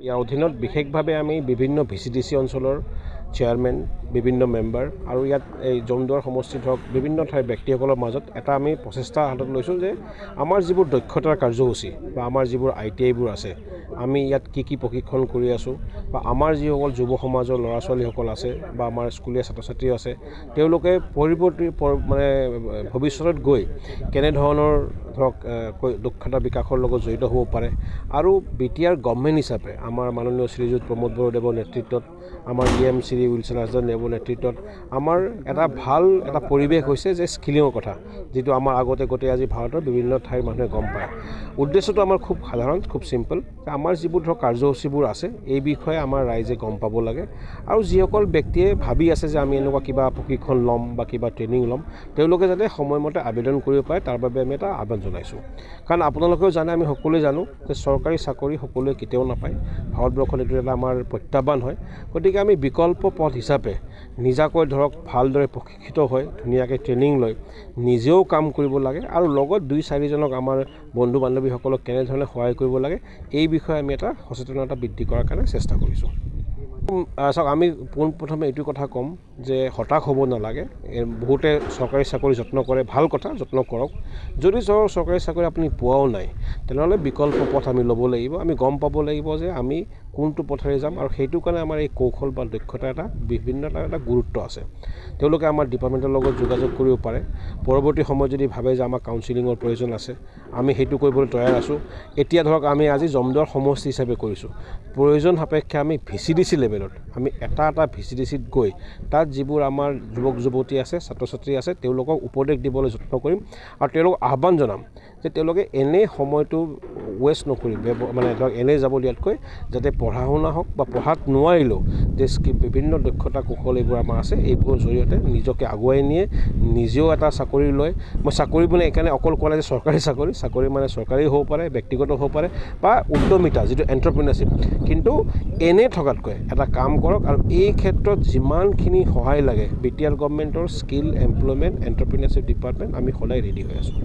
ইয়াৰ অধীনত বিশেষভাৱে আমি বিভিন্ন ভিচিডিচি অঞ্চলৰ চেয়াৰমেন বিভিন্ন মেম্বাৰ আৰু ইয়াত এই জমদুৱাৰ সমষ্টিত হওক বিভিন্ন ঠাইৰ ব্যক্তিসকলৰ মাজত এটা আমি প্ৰচেষ্টা হাতত লৈছোঁ যে আমাৰ যিবোৰ দক্ষতাৰ কাৰ্যসূচী বা আমাৰ যিবোৰ ITIবোৰ আছে আমি ইয়াত কি প্ৰশিক্ষণ কৰি আছোঁ বা আমাৰ যিসকল যুৱ সমাজৰ ল'ৰা ছোৱালীসকল আছে বা আমাৰ স্কুলীয়া ছাত্ৰ ছাত্ৰী আছে তেওঁলোকে পৰৱৰ্তী মানে ভৱিষ্যতত গৈ কেনেধৰণৰ ধৰক দক্ষতা বিকাশৰ লগত জড়িত হ'ব পাৰে আৰু BTR গভৰ্ণমেণ্ট হিচাপে আমাৰ মাননীয় শ্ৰীযুত প্ৰমোদ বড়োদেৱৰ নেতৃত্বত আমাৰ EM শ্ৰী উইলছন হাজৰিকাৰ নেতৃত্বত আমাৰ এটা ভাল এটা পৰিৱেশ হৈছে যে স্কিলিঙৰ কথা যিটো আমাৰ আগতে গোটেই আজি ভাৰতৰ বিভিন্ন ঠাইৰ মানুহে গম পায় উদ্দেশ্যটো আমাৰ খুব সাধাৰণ খুব সিম্পল আমাৰ যিবোৰ ধৰক কাৰ্যসূচীবোৰ আছে এই বিষয়ে আমাৰ ৰাইজে গম পাব লাগে আৰু যিসকল ব্যক্তিয়ে ভাবি আছে যে আমি এনেকুৱা কিবা প্ৰশিক্ষণ ল'ম বা কিবা ট্ৰেইনিং ল'ম তেওঁলোকে যাতে সময়মতে আবেদন কৰিব পাৰে তাৰ বাবে আমি এটা আহ্বান জনাইছোঁ কাৰণ আপোনালোকেও জানে আমি সকলোৱে জানো যে চৰকাৰী চাকৰি সকলোৱে কেতিয়াও নাপায় ভাৰতবৰ্ষত এইটো এটা আমাৰ প্ৰত্যাহ্বান হয় গতিকে আমি বিকল্প পথ হিচাপে নিজাকৈ ধৰক ভালদৰে প্ৰশিক্ষিত হৈ ধুনীয়াকৈ ট্ৰেইনিং লৈ নিজেও কাম কৰিব লাগে আৰু লগত 2-4জনক আমাৰ বন্ধু বান্ধৱীসকলক কেনেধৰণে সহায় কৰিব লাগে এই বিষয়ে আমি এটা সচেতনতা বৃদ্ধি কৰাৰ কাৰণে চেষ্টা কৰিছোঁ চাওক আমি পোনপ্ৰথমে এইটো কথা ক'ম যে হতাশ হ'ব নালাগে বহুতে চৰকাৰী চাকৰি যত্ন কৰে ভাল কথা যত্ন কৰক যদি চৰকাৰী চাকৰি আপুনি পোৱাও নাই তেনেহ'লে বিকল্প পথ আমি ল'ব লাগিব আমি গম পাব লাগিব যে আমি কোনটো পথেৰে যাম আৰু সেইটো কাৰণে আমাৰ এই কৌশল বা দক্ষতা এটা বিভিন্ন এটা গুৰুত্ব আছে তেওঁলোকে আমাৰ ডিপাৰ্টমেণ্টৰ লগত যোগাযোগ কৰিব পাৰে পৰৱৰ্তী সময়ত যদি ভাবে যে আমাৰ কাউন্সিলিঙৰ প্ৰয়োজন আছে আমি সেইটো কৰিবলৈ তৈয়াৰ আছোঁ এতিয়া ধৰক আমি আজি জমদুৱাৰ সমষ্টি হিচাপে কৰিছোঁ প্ৰয়োজন সাপেক্ষে আমি VCDC লেভেলত আমি এটা VCDCত গৈ তাত যিবোৰ আমাৰ যুৱক যুৱতী আছে ছাত্ৰ ছাত্ৰী আছে তেওঁলোকক উপদেশ দিবলৈ যত্ন কৰিম আৰু তেওঁলোকক আহ্বান জনাম যে তেওঁলোকে এনে সময়টো ৱেষ্ট নকৰি মানে ধৰক এনে যাব দিয়াতকৈ যাতে পঢ়া শুনা হওক বা পঢ়াত নোৱাৰিলেও যে বিভিন্ন দক্ষতা কৌশল এইবোৰ আমাৰ আছে এইবোৰৰ জৰিয়তে নিজকে আগুৱাই নিয়ে নিজেও এটা চাকৰি লয় মই চাকৰি মানে এইকাৰণে অকল ক'লে যে চৰকাৰী চাকৰি মানে চৰকাৰী হ'ব পাৰে ব্যক্তিগত হ'ব পাৰে বা উদ্যমিতা যিটো এণ্টাৰপ্ৰিনাৰশ্বিপ কিন্তু এনে থকাতকৈ এটা কাম কৰক আৰু এই ক্ষেত্ৰত যিমানখিনি সহায় লাগে BTR গভৰ্ণমেণ্টৰ skill employment entrepreneurship department আমি সদায় ৰেডি হৈ আছোঁ